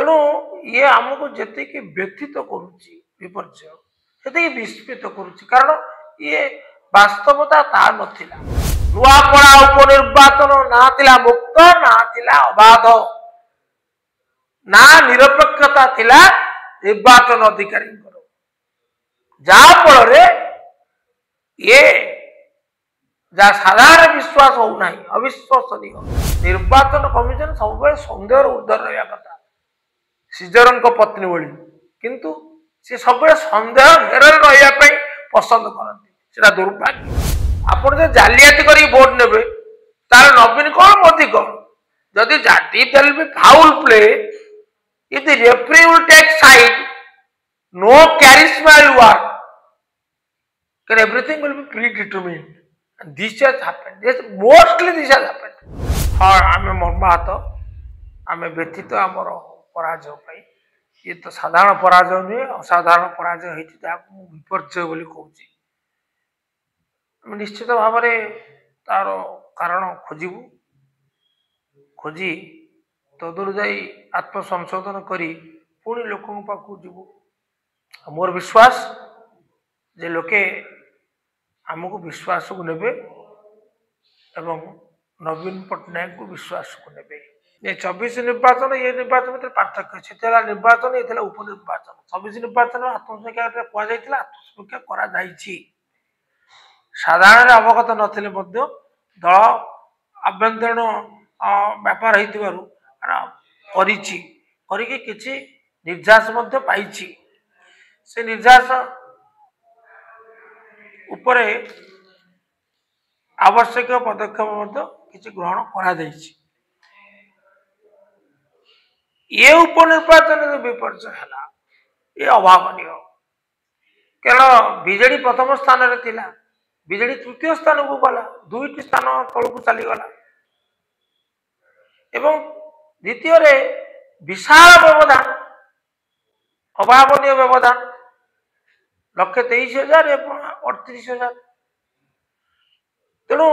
तेणु ये आमको जी व्यथित करुच्ची विपर्य से विस्मित करुच्ची कारण ये वास्तवता ता नथिला नुआपड़ा उपनिर्वाचन ना थिला मुक्त ना थिला अबाध ना निरपेक्षता थिला निर्वाचन अधिकारी जहा फल ये जहाँ साधारण विश्वास होना अविश्वसनीय निर्वाचन कमिशन सब सन्देह ऊर्धर रहा कथा सीजर पत्नी भली किंतु सी सब सन्देह घेर रही पसंद करते दुर्भाग्य आपड़ जो जालियाती कर भोट ने तार नवीन कौन मोदी कौन जदि there be foul play if the referee will take side no charisma will work because everything will be predetermined and this has happened. Yes, mostly this has happened. हाँ आमे मर्माहत आमे व्यथित आमर पराजय पाई ये तो साधारण पराजय नुहे असाधारण पराजय होती विपर्य बोली कहूँ निश्चित भाव तार कारण खोजबू खोजी तदुर्जाई आत्मसंशोधन करी पुणी लोक पाखु जीवु मोर विश्वास जे लोके आमको विश्वास को नेबे एवं नवीन पट्टनायक को विश्वास को नेबे ये 24 निर्वाचन ये निर्वाचन भीतर पार्थक्य अच्छे निर्वाचन ये उपनिर्वाचन 24 निर्वाचन आत्मसमीक्षा कहुला आत्मसमीक्षा करा जायछि साधारण अवगत नथिले मध्य दल आभ्यंतरण व्यापार होती किछि निर्जास मध्य पाइछि से निर्जास उपरे आवश्यक पदक्षेप मध्य किछि ग्रहण करा जायछि ये उपनिर्वाचन विपर्य है ये अभावनीय कारण बीजेडी प्रथम स्थान रे थिला बीजेडी तृतीय स्थान को गला दुईटी स्थान तल को चली गला एवं द्वितीय रे विशाल व्यवधान अभावनीय व्यवधान 1,23,000 एवं 38,000 तेणु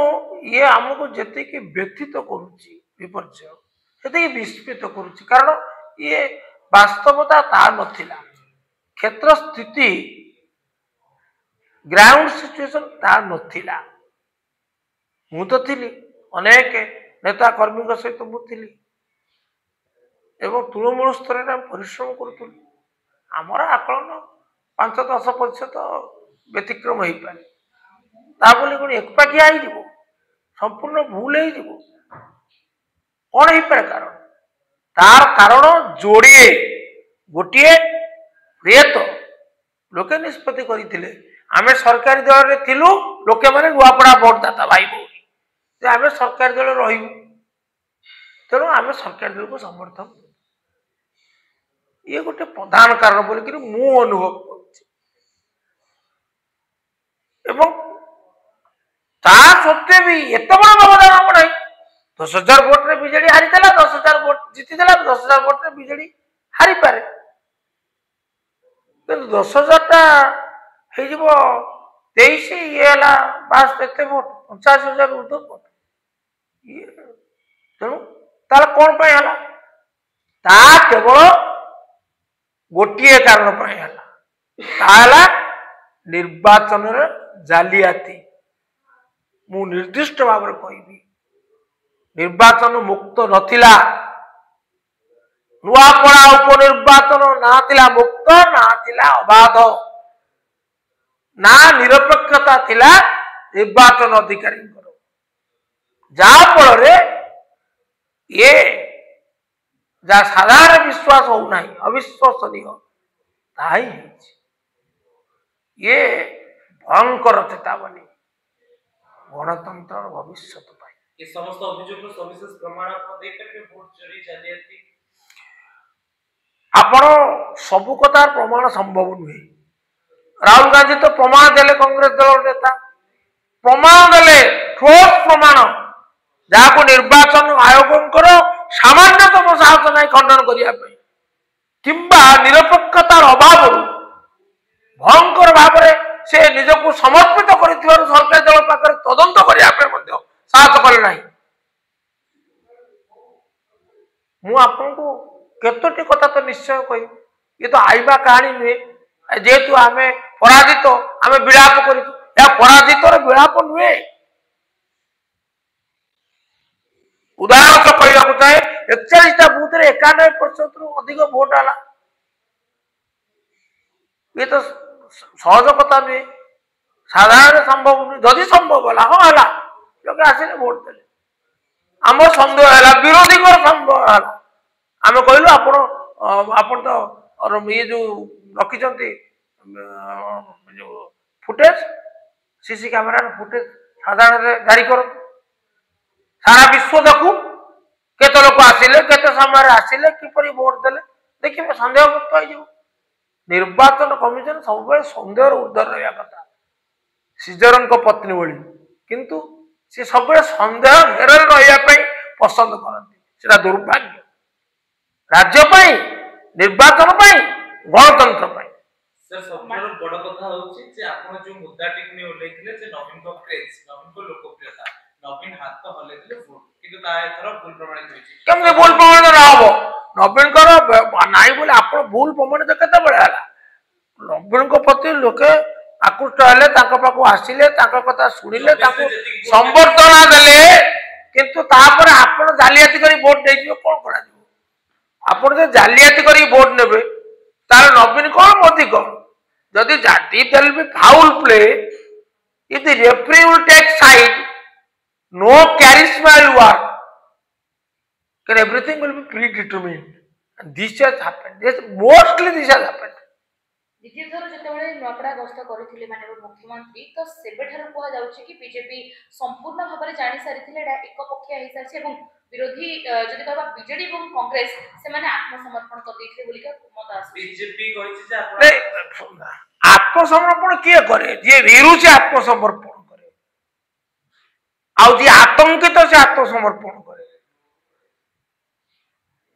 ये आमको जी व्यथित करुच्ची विपर्य से विस्मित करुच्ची कारण ये वास्तवता ता नथिला क्षेत्र स्थिति ग्राउंड सिचुएशन ता नथिला मु तो थिली अनेक नेता कर्मी सहित मुझे एवं तृणमूल स्तर में परिश्रम करूँ आमर आकलन 5-10% व्यतिक्रम हो पारे कौन एकपाखिया हो संपूर्ण भूल हो कौन हो पारे कारण तार कारण जोड़े गोटे तो लोके निष्पत्ति करते आमे सरकारी दल में थिलु लोके माने नुआपड़ा भोट दाता भाई भौणी आमे सरकारी दल रही तेणु आमे सरकारी दल को समर्थन ये गोटे प्रधान कारण बोलिक मु अनुभव करते भी एत बड़ व्यवधान हम ना 10,000 भोट रे बीजेडी हारी 10,000 भोट जीति 10,000 भोट रे बीजेडी हारी पारे 10,000 टा हो 23 ये बास एत भोट 50,000 ऊर्ध भोट तेणु तार कौन केवल गोटे कारण निर्वाचन जालियाती मु निर्दिष्ट भाव कहबी निर्वाचन मुक्त नथिला नुआपड़ा उपनिर्वाचन ना थिला मुक्त ना थिला अबाध ना निरपेक्षता थिला निर्वाचन अधिकारी जहा फल ये जहाँ साधारण विश्वास होना अविश्वसनीय ये भयंकर चेतावनी गणतंत्र भविष्य ये समस्त अभियोग सविशेष प्रमाण भोट चोरी जालियाती आपण सबु कथा प्रमाण संभव नुहे राहुल गांधी तो प्रमाण देले कांग्रेस दल नेता प्रमाण देले ठोस प्रमाण जहाँ निर्वाचन आयोग सामान्यतम साहस ना खंडन करने किंबा निरपेक्षतार अभाव भयंकर भाव से निजक समर्पित कर सरकारी दल पाखे तदंत करने साहस कले ना मु आपको केतोटी कथा तो निश्चय कह ये तो आईबा कहानी नुहे जेहेतु आम पराजित आम विलाप कर पराजित विलाप नुहे उदाहरण तो कहवाक चाहे 41टा बूथ 91% रु अधिक भोट आला ये तो सहज कथा नुहे साधारण संभव नुहे जदि संभव है हाँ है लोग आसिले भोट देले आम सन्देह है विरोधी संभव है आम कहलु आपण तो ये जो रखिंट जो फुटेज सीसी कैमेरा फुटेज साधारण जारी कर सारा विश्व देखू केते लोक आसिले केते समय आसिले किपरि भोट देले देखिए सन्देह मुक्त हो निर्वाचन कमिशन सब सन्देह ऊर्धर रहा कथा सीजर पत्नी भली किंतु सी सब सन्देह घेर रही पसंद करती दुर्भाग्य राज्य निर्वाचन गणतंत्र सर सबरो बड़ कथा होची जे आपण जो मुद्दाटी ने उल्लेखले जे नवीन को क्रेज नवीन को लोकप्रियता नवीन हाथ तो हले दिले वोट किंतु ता एथरा भूल प्रमाणित होईची केमने भूल प्रमाणित ना हो नवीन कर नाही बोले आपण भूल प्रमाणित केते बळे हला नवीन को प्रति लोके आकुष्ट हले ताको पाको आसिले ताको कथा सुनिले ताको संबर्धना देले किंतु तापर आपण जालियाती करी वोट देइयो कोन करा आपण जे जालियाती करी वोट नेबे तार नवीन कौन मोदी कौन जदि if there will be foul play if the referee will take side no charisma will work then everything will be predetermined and this has happened yes mostly this has happened द्वितीय थर जेतेबेले नपड़ा गस्त करिथिले माननीय मुख्यमंत्री तो सेबेठार कुआ जाउछि कि बीजेपी संपूर्ण भाबरे जानि सारिथिले एटा एक पक्षीय हेइ सारछि एवं विरोधी जदि कहबा बीजेडी एवं कांग्रेस से माने आत्मसमर्पण कर दैथिले बोली का मत आस बीजेपी कहिछि जे आपण आत्मसमर्पण किए करे जे विरुचे आत्मसमर्पण करे आउ जे आतंकित से आत्मसमर्पण करे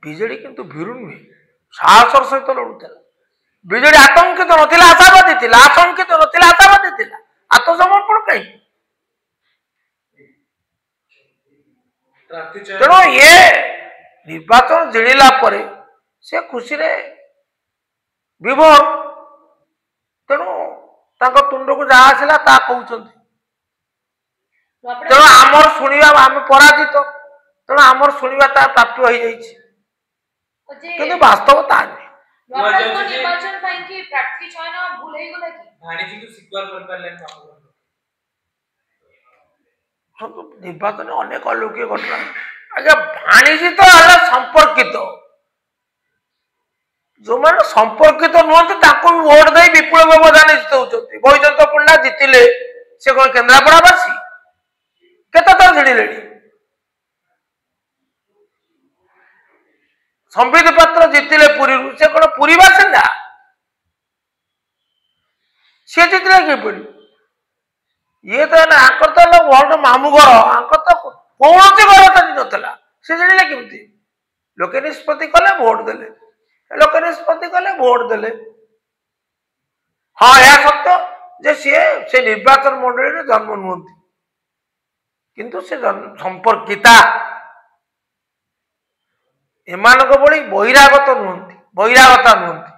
बीजेडी किंतु भिरु नुहे साहसर सहित लड़ुतला बीजेडी आतंकित नथिला आशावादी थिला आतंकित नथिला आशावादी थिला आत्मसमर्पण कहीं तेणु ये निर्वाचन जिणिला परे से खुशी रे विभोर तेणु तांको तुंड को जहाँ आसला ता कहउछंती तेणु आमर सुनिबा आम पराजित तेणु आमर सुनिबा ता प्राप्त हो जाइछि किंतु वास्तव ता नहीं निर्वाचन ପାଇଁ कि प्रार्थी चयन भूल हे गेला कि भाणी जी स्वीकार कर पालेन निर्वाचन अनेक अलौकिक घटना आगे भाणीजी तो है संपर्कित जो मैंने संपर्कित नुहति भी भोट दे विपुल व्यवधान जित होती बैजयंत पंडा जितिले से कौन केन्द्रापड़ावासी केते थर जिड़िले संबित पात्र जितिले पुरी से कौन पुरी बासिंदा सी जितले कि ये तो आंकर तो भोट मामू घर आंकर तो कौन घर तो नाला सी जाने केमती लोके निष्पत्ति कले भोट देले लोके निष्पत्ति कले भोट देले हाँ यह सत्य जे से निर्वाचन मंडली जन्म नुहति किंतु से संपर्किता एमानक बड़ी बहिरागत नुहति बहिरागता नुहति